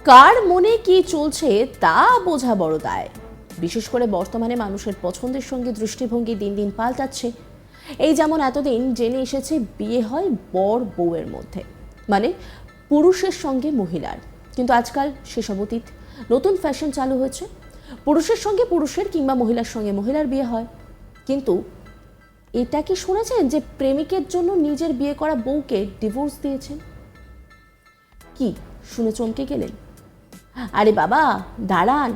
কার মনে কি চলছে তা বোঝা বড় দায়। বিশেষ করে বর্তমানে মানুষের পছন্দের সঙ্গে দৃষ্টিভঙ্গি দিন দিন পাল্টাচ্ছে। এই যেমন এতদিন জেনে এসেছে বিয়ে হয় বর বউয়ের মধ্যে, মানে পুরুষের সঙ্গে মহিলার, কিন্তু আজকাল সেসব অতীত। নতুন ফ্যাশন চালু হয়েছে, পুরুষের সঙ্গে পুরুষের কিংবা মহিলার সঙ্গে মহিলার বিয়ে হয়। কিন্তু এটা কি শুনেছেন যে প্রেমিকের জন্য নিজের বিয়ে করা বউকে ডিভোর্স দিয়েছেন? কি শুনে চমকে গেলেন? আরে বাবা দাঁড়ান,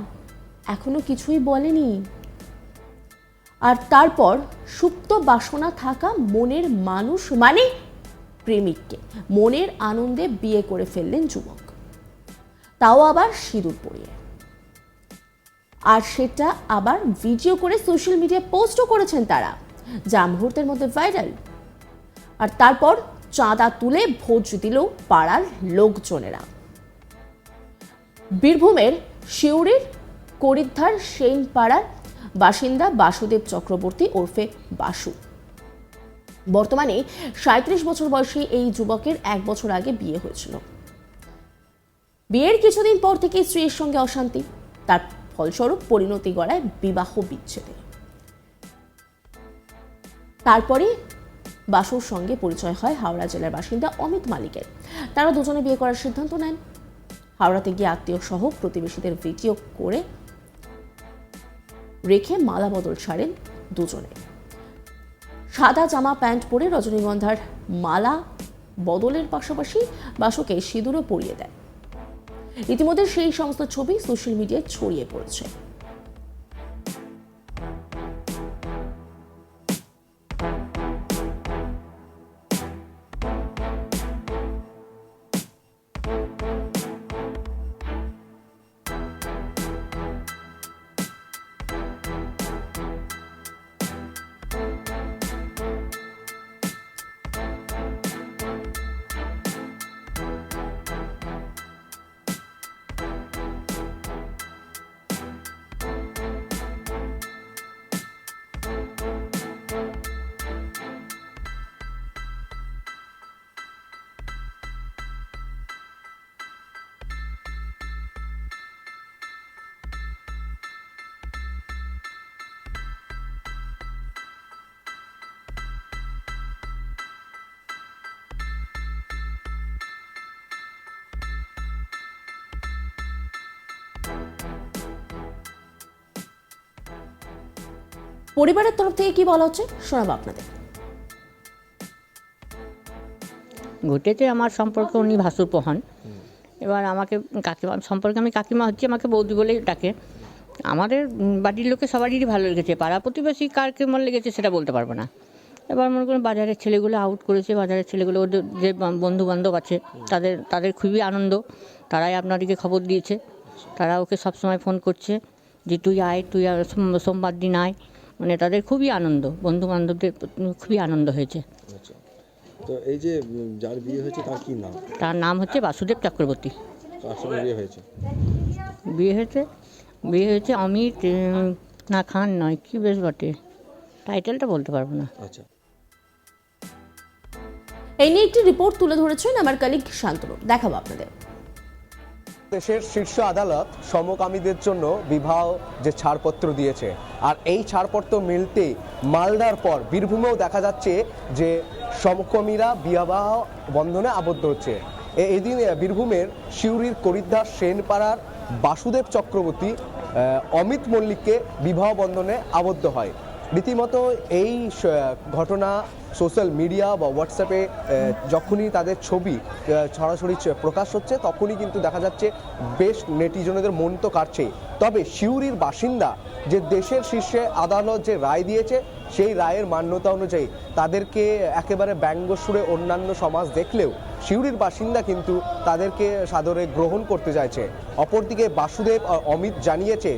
এখনো কিছুই বলেনি। আর তারপর সুপ্ত বাসনা থাকা মনের মানুষ মানে প্রেমিককে মনের আনন্দে বিয়ে করে ফেললেন যুবক, তাও আবার সিঁদুর পরিয়ে। আর সেটা আবার ভিডিও করে সোশ্যাল মিডিয়ায় পোস্টও করেছেন তারা, যা মুহূর্তের মধ্যে ভাইরাল। আর তারপর চাঁদা তুলে ভোজ দিল পাড়ার লোকজনেরা। বীরভূমের সিউড়ির করিদ্ধার সেন পাড়ার বাসিন্দা বাসুদেব চক্রবর্তী ওরফে বাসু। বর্তমানে ৩৭ বছর বয়সী এই যুবকের ১ বছর আগে বিয়ে হয়েছিল। বিয়ের কিছুদিন পর থেকে স্ত্রীর সঙ্গে অশান্তি, তার ফলস্বরূপ পরিণতি গড়ায় বিবাহ বিচ্ছেদে। তারপরে বাসুর সঙ্গে পরিচয় হয় হাওড়া জেলার বাসিন্দা অমিত মালিকের। তারা দুজনে বিয়ে করার সিদ্ধান্ত নেন। হাওড়াতে গিয়ে আত্মীয় সহ প্রতিবেশীদের ভিডিও করে রেখে মালা বদল ছাড়েন দুজনে। সাদা জামা প্যান্ট পরে রজনীগন্ধার মালা বদলের পাশাপাশি বাসুকে সিঁদুরও পরিয়ে দেয়। ইতিমধ্যে সেই সমস্ত ছবি সোশ্যাল মিডিয়ায় ছড়িয়ে পড়েছে। পরিবারের তরফ থেকে কি বলা হচ্ছে শোনাবো আপনাদের। ঘটেছে আমার সম্পর্কে, উনি ভাসুরপো হন। এবার আমাকে কাকিমা সম্পর্কে, আমি কাকিমা হচ্ছে, আমাকে বৌদি বলেই ডাকে। আমাদের বাড়ির লোকে সবারই ভালো লেগেছে, পাড়া প্রতিবেশী কার কেমন লেগেছে সেটা বলতে পারবো না। এবার মনে করুন বাজারের ছেলেগুলো আউট করেছে, বাজারের ছেলেগুলো ওদের যে বন্ধু বান্ধব আছে তাদের খুবই আনন্দ। তারাই আপনাদেরকে খবর দিয়েছে, তারা ওকে সবসময় ফোন করছে যে তুই আয়, তুই সোমবার দিন আয়। মানে তাদের খুবই আনন্দ, বন্ধু বান্ধবদের খুবই আনন্দ হয়েছে। আচ্ছা, তো এই যে যার বিয়ে হয়েছে তার কি নাম? তার নাম হচ্ছে বাসুদেব চক্রবর্তী। কার সঙ্গে বিয়ে হয়েছে? বিয়ে হয়েছে অমিত না খান নয়, কি বেশ বটে, টাইটেলটা বলতে পারবো না। আচ্ছা, এই নিয়ে একটি রিপোর্ট তুলে ধরেছেন আমার কলিগ শান্তনু, দেখাবো আপনাদের। দেশের শীর্ষ আদালত সমকামীদের জন্য বিবাহ যে ছাড়পত্র দিয়েছে, আর এই ছাড়পত্র মিলতে মালদার পর বীরভূমেও দেখা যাচ্ছে যে সমকামীরা বিবাহ বন্ধনে আবদ্ধ হচ্ছে। এদিন বীরভূমের সিউড়ির করিদ্ধার সেনপাড়ার বাসুদেব চক্রবর্তী অমিত মল্লিককে বিবাহ বন্ধনে আবদ্ধ হয়। রীতিমতো এই ঘটনা সোশ্যাল মিডিয়া বা হোয়াটসঅ্যাপে যখনই তাদের ছবি সরাসরি প্রকাশ হচ্ছে, তখনই কিন্তু দেখা যাচ্ছে বেশ নেটিজনদের মন তো কাটছেই। তবে সিউড়ির বাসিন্দা যে দেশের শীর্ষে আদালত যে রায় দিয়েছে, সেই রায়ের মান্যতা অনুযায়ী তাদেরকে একেবারে ব্যঙ্গ সুরে অন্যান্য সমাজ দেখলেও সিউড়ির বাসিন্দা কিন্তু তাদেরকে সাদরে গ্রহণ করতে চাইছে। অপরদিকে বাসুদেব অমিত জানিয়েছে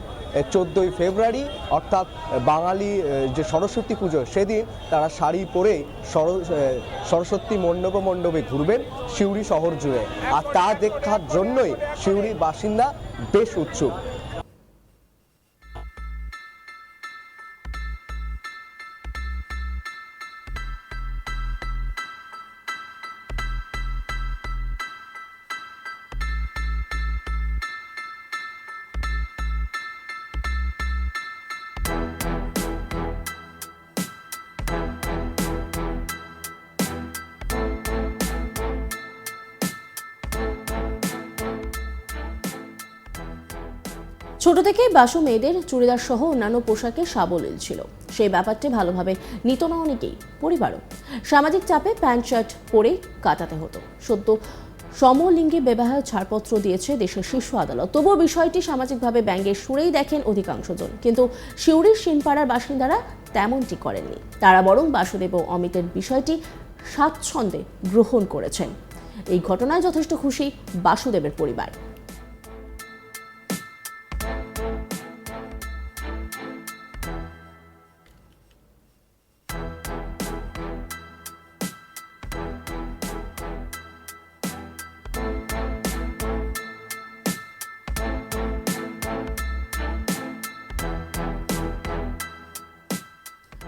14ই ফেব্রুয়ারি অর্থাৎ বাঙালি যে সরস্বতী পুজো, সেদিন তারা শাড়ি পরে সরস্বতী মণ্ডপে ঘুরবেন সিউড়ি শহর জুড়ে। আর তা দেখার জন্যই সিউড়ির বাসিন্দা বেশ উৎসুক। ছোট থেকেই বাসু মেয়েদের চুড়িদার সহ অন্যান্য পোশাকে সাবলীল ছিল। সেই ব্যাপারটি ভালোভাবে নিত না অনেকেই, পরিবারও। সামাজিক চাপে প্যান্ট শার্ট পরেই কাটাতে হতো। সদ্য সমলিঙ্গে বিবাহের ছাড়পত্র দিয়েছে দেশের শীর্ষ আদালত। তবুও বিষয়টি সামাজিকভাবে ব্যঙ্গের সুরেই দেখেন অধিকাংশ জন। কিন্তু সিউড়ির সেনপাড়ার বাসিন্দারা তেমনটি করেননি। তারা বরং বাসুদেব ও অমিতের বিষয়টি স্বাচ্ছন্দ্যে গ্রহণ করেছেন। এই ঘটনায় যথেষ্ট খুশি বাসুদেবের পরিবার।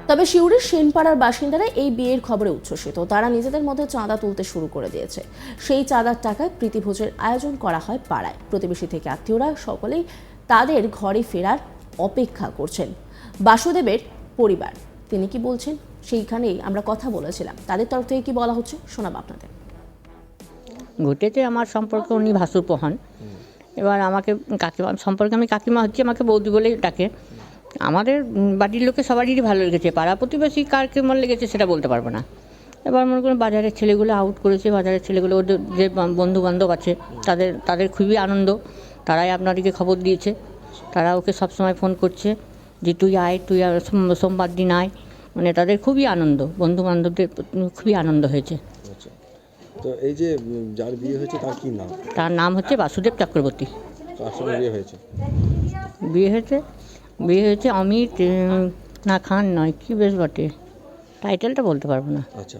তবে সিউড়ির সেনপাড়ার বাসিন্দারা এই বিয়ের খবরে উচ্ছ্বসিত। তারা নিজেদের মধ্যে চাঁদা তুলতে শুরু করে দিয়েছে। সেই চাঁদার টাকায় প্রীতিভোজের আয়োজন করা হয় পাড়ায়। প্রতিবেশী থেকে আত্মীয়রা সকলেই তাদের ঘরে ফেরার অপেক্ষা করছেন। বাসুদেবের পরিবার তিনি কি বলছেন সেইখানেই আমরা কথা বলেছিলাম। তাদের তরফ থেকে কি বলা হচ্ছে শোনাব আপনাদের। ঘটেছে আমার সম্পর্কে উনি ভাসুরপো হন। এবার আমাকে কাকিমা সম্পর্কে আমি কাকিমা হচ্ছে, আমাকে বৌদি বলেই ডাকে। আমাদের বাড়ির লোকে সবারই ভালো লেগেছে, পাড়া প্রতিবেশী কার কেমন লেগেছে সেটা বলতে পারবো না। এবার মনে করুন বাজারের ছেলেগুলো আউট করেছে, বাজারের ছেলেগুলো ওদের যে বন্ধু বান্ধব আছে তাদের খুবই আনন্দ। তারাই আপনাদেরকে খবর দিয়েছে। তারা ওকে সবসময় ফোন করছে যে তুই আয়, তুই সোমবার দিন আয়। মানে তাদের খুবই আনন্দ, বন্ধু বান্ধবদের খুবই আনন্দ হয়েছে। আচ্ছা, তো এই যে যার বিয়ে হয়েছে তার কি নাম? তার নাম হচ্ছে বাসুদেব চক্রবর্তী। কার সঙ্গে বিয়ে হয়েছে? বিয়ে হয়েছে অমিত না খান নয়, কি বেশ বটে, টাইটেলটা বলতে পারবো না। আচ্ছা,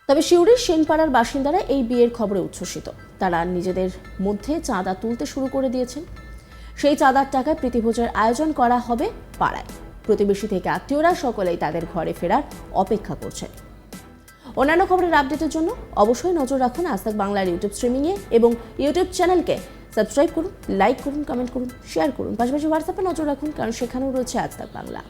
তবে সিউড়ির সেনপাড়ার বাসিন্দারা এই বিয়ের খবরে উচ্ছ্বসিত। তারা নিজেদের মধ্যে চাঁদা তুলতে শুরু করে দিয়েছেন। সেই চাঁদার টাকায় প্রীতিভোজের আয়োজন করা হবে পাড়ায়। প্রতিবেশী থেকে আত্মীয়রা সকলেই তাদের ঘরে ফেরার অপেক্ষা করছেন। অন্যান্য খবরের আপডেটের জন্য অবশ্যই নজর রাখুন আজ তাক বাংলার ইউটিউব স্ট্রিমিংয়ে এবং ইউটিউব চ্যানেলকে সাবস্ক্রাইব করুন, লাইক করুন, কমেন্ট করুন, শেয়ার করুন। পাশাপাশি হোয়াটসঅ্যাপে নজর রাখুন, কারণ সেখানেও রয়েছে আজ তাক বাংলা।